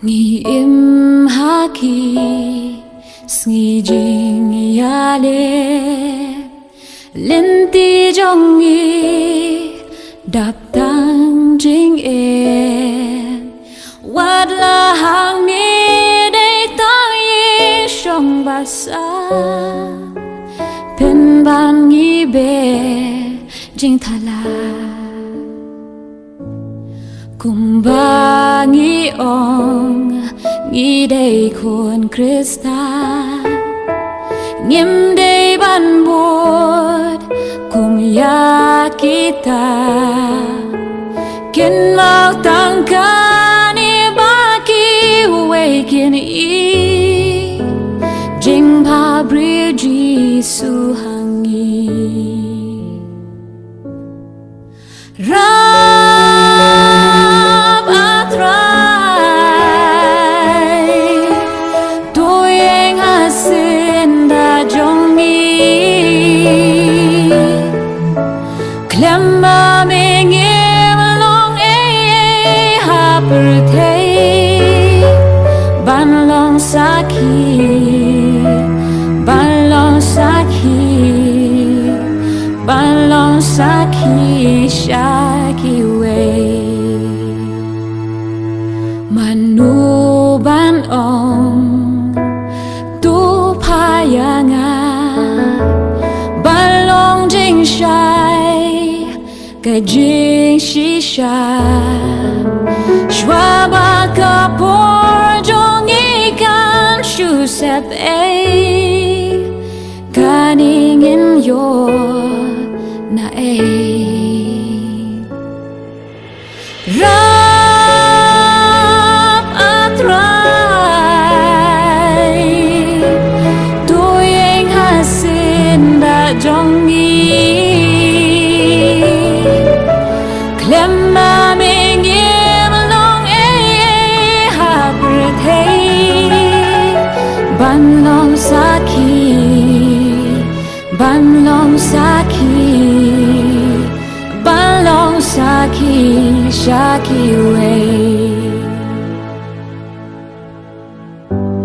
Ngi im haki sngi jing yale linti jongi đạp tăng jing wat la hang mi day tang yi shong ba sa pen ban ngi be jing thala kumba ngi ong ngi day khôn Krista ngim day ban bột kum ya kita kin mau tang kani baki wakin i jing pa bridge su hangi Lemma mengim long hapertei ban long saki shaki way manu ban ong tu payanga ban long jing shai cái jing shisha shwa ba kapor jong ikan shu sep kaning in yo na rap atrai tuyeng hasin da jong Lemma mengim long hapertei ban long saki shaki way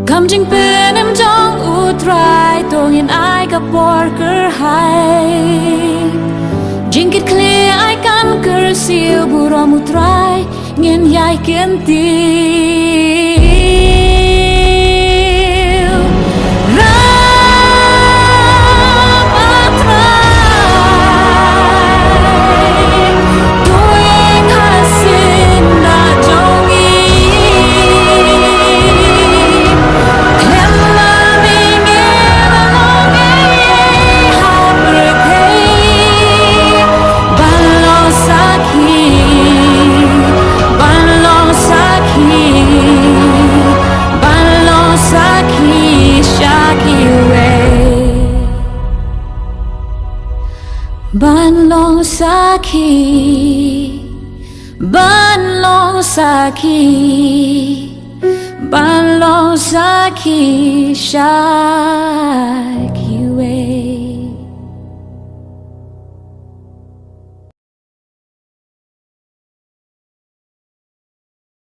kam jing pen em jong utrai tong in ai ka por ker hai jing kit clear ai kan ker siu buram utrai ngin yai ken ti ban long saki shaki way